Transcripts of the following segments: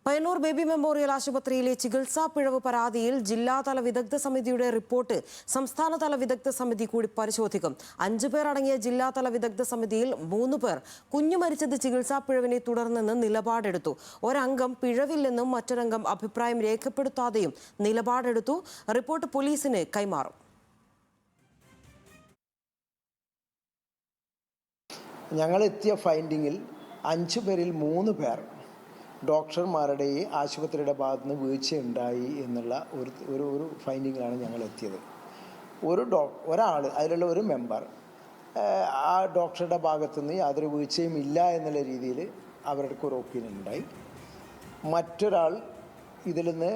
Payyanur baby memorial ആശുപത്രിയിലെ ചികിത്സാ പിഴവ് പരാതിയിൽ ജില്ലാതല വിദഗ്ധ സമിതിയുടെ റിപ്പോർട്ട് സംസ്ഥാനതല വിദഗ്ധ സമിതി കൂടി പരിശോധിക്കും. 5 പേർ അടങ്ങിയ ജില്ലാതല വിദഗ്ധ സമിതിയിൽ 3 പേർ കുഞ്ഞു മരിച്ചത് ചികിത്സാ പിഴവിനെ തുടർന്നെന്ന് നിലപാടെടുത്തു. ഒരംഗം പിഴവില്ലെന്നും മറ്റൊരംഗം അഭിപ്രായം രേഖപ്പെടുത്താതെയും നിലപാടെടുത്തു. റിപ്പോർട്ട് പോലീസിന് കൈമാറും. ഞങ്ങൾ എത്തിയ ഫൈൻഡിങ്ങിൽ 5 പേരിൽ 3 പേർ ഡോക്ടർമാരുടെ ആശുപത്രിയുടെ ഭാഗത്തു നിന്ന് വീഴ്ചയുണ്ടായി എന്നുള്ള ഒരു ഫൈൻഡിങ്ങിലാണ് ഞങ്ങൾ എത്തിയത്. ഒരാൾ അതിലുള്ള ഒരു മെമ്പർ ആ ഡോക്ടറുടെ ഭാഗത്തുനിന്ന് യാതൊരു വീഴ്ചയും ഇല്ല എന്നുള്ള രീതിയിൽ അവരുടെ ഒരു ഒപ്പീനിയൻ ഉണ്ടായി. മറ്റൊരാൾ ഇതിൽ നിന്ന്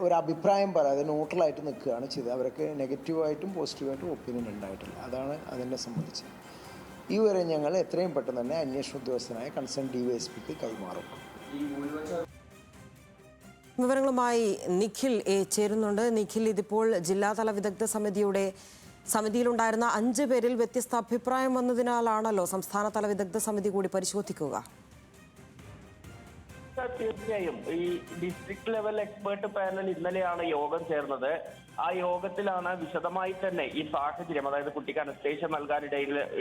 ഒരു അഭിപ്രായം പറയാതെ ന്യൂട്രലായിട്ട് നിൽക്കുകയാണ് ചെയ്തത്. അവർക്ക് നെഗറ്റീവായിട്ടും പോസിറ്റീവായിട്ടും ഒപ്പീനിയൻ ഉണ്ടായിട്ടില്ല. അതാണ് അതിനെ സംബന്ധിച്ച്. ഈ വരെ ഞങ്ങൾ എത്രയും പെട്ടെന്ന് തന്നെ അന്വേഷണ ഉദ്യോഗസ്ഥനായ കൺസേൺ DYSPക്ക് കൈമാറും. വിവരങ്ങളുമായി നിഖിൽ ചേരുന്നുണ്ട്. നിഖിൽ, ഇതിപ്പോൾ ജില്ലാതല വിദഗ്ധ സമിതിയിലുണ്ടായിരുന്ന 5 പേരിൽ വ്യത്യസ്ത അഭിപ്രായം വന്നതിനാലാണല്ലോ സംസ്ഥാനതല വിദഗ്ധ സമിതി കൂടി പരിശോധിക്കുക. തീർച്ചയായും ഈ ഡിസ്ട്രിക്ട് ലെവൽ എക്സ്പേർട്ട് പാനൽ ഇന്നലെയാണ് യോഗം ചേർന്നത്. ആ യോഗത്തിലാണ് വിശദമായി തന്നെ ഈ സാഹചര്യം, അതായത് കുട്ടിക്ക് അനസ്തേഷ്യ നൽകാൻ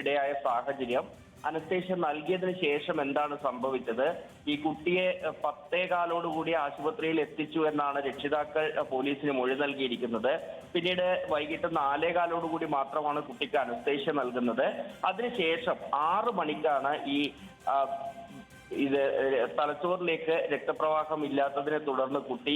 ഇടയായ സാഹചര്യം, അനസ്തേഷ്യ നൽകിയതിനു ശേഷം എന്താണ് സംഭവിച്ചത്, ഈ കുട്ടിയെ 10:15 ആശുപത്രിയിൽ എത്തിച്ചു എന്നാണ് രക്ഷിതാക്കൾ പോലീസിന് മൊഴി നൽകിയിരിക്കുന്നത്. പിന്നീട് വൈകിട്ട് 4:15 മാത്രമാണ് കുട്ടിക്ക് അനസ്തേഷ്യ നൽകുന്നത്. അതിനുശേഷം 6 മണിക്കാണ് ഇത് തലച്ചോറിലേക്ക് രക്തപ്രവാഹം ഇല്ലാത്തതിനെ തുടർന്ന് കുട്ടി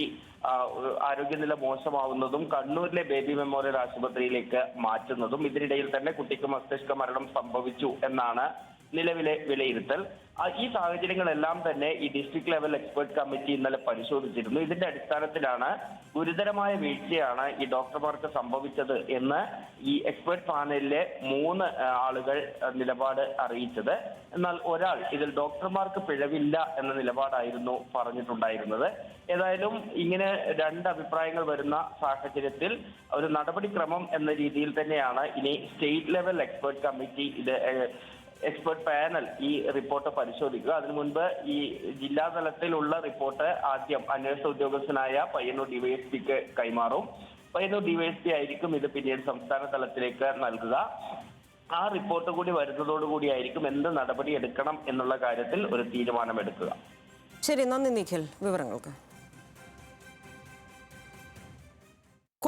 ആരോഗ്യനില മോശമാവുന്നതും കണ്ണൂരിലെ ബേബി മെമ്മോറിയൽ ആശുപത്രിയിലേക്ക് മാറ്റുന്നതും. ഇതിനിടയിൽ തന്നെ കുട്ടിക്ക് മസ്തിഷ്ക മരണം സംഭവിച്ചു എന്നാണ് നിലവിലെ വിലയിരുത്തൽ. ഈ സാഹചര്യങ്ങളെല്ലാം തന്നെ ഈ ഡിസ്ട്രിക്ട് ലെവൽ എക്സ്പേർട്ട് കമ്മിറ്റി ഇന്നലെ പരിശോധിച്ചിരുന്നു. ഇതിന്റെ അടിസ്ഥാനത്തിലാണ് ഗുരുതരമായ വീഴ്ചയാണ് ഈ ഡോക്ടർമാർക്ക് സംഭവിച്ചത് എന്ന് ഈ എക്സ്പേർട്ട് പാനലിലെ 3 ആളുകൾ നിലപാട് അറിയിച്ചത്. എന്നാൽ ഒരാൾ ഇതിൽ ഡോക്ടർമാർക്ക് പിഴവില്ല എന്ന നിലപാടായിരുന്നു പറഞ്ഞിട്ടുണ്ടായിരുന്നത്. ഏതായാലും ഇങ്ങനെ 2 അഭിപ്രായങ്ങൾ വരുന്ന സാഹചര്യത്തിൽ ഒരു നടപടിക്രമം എന്ന രീതിയിൽ തന്നെയാണ് ഇനി state level expert committee expert panel ഈ റിപ്പോർട്ട് പരിശോധിക്കുക. അതിനു മുൻപ് ഈ ജില്ലാതലത്തിലുള്ള റിപ്പോർട്ട് ആദ്യം അന്വേഷണ ഉദ്യോഗസ്ഥനായ പയ്യന്നൂർ DYSPക്ക് കൈമാറും. പയ്യന്നൂർ DYSP ആയിരിക്കും ഇത് പിന്നീട് സംസ്ഥാന തലത്തിലേക്ക് നൽകുക. ആ റിപ്പോർട്ട് കൂടി വരുന്നതോടുകൂടിയായിരിക്കും എന്ത് നടപടി എടുക്കണം എന്നുള്ള കാര്യത്തിൽ ഒരു തീരുമാനമെടുക്കുക. ശരി, നന്ദി നിഖിൽ വിവരങ്ങൾക്ക്.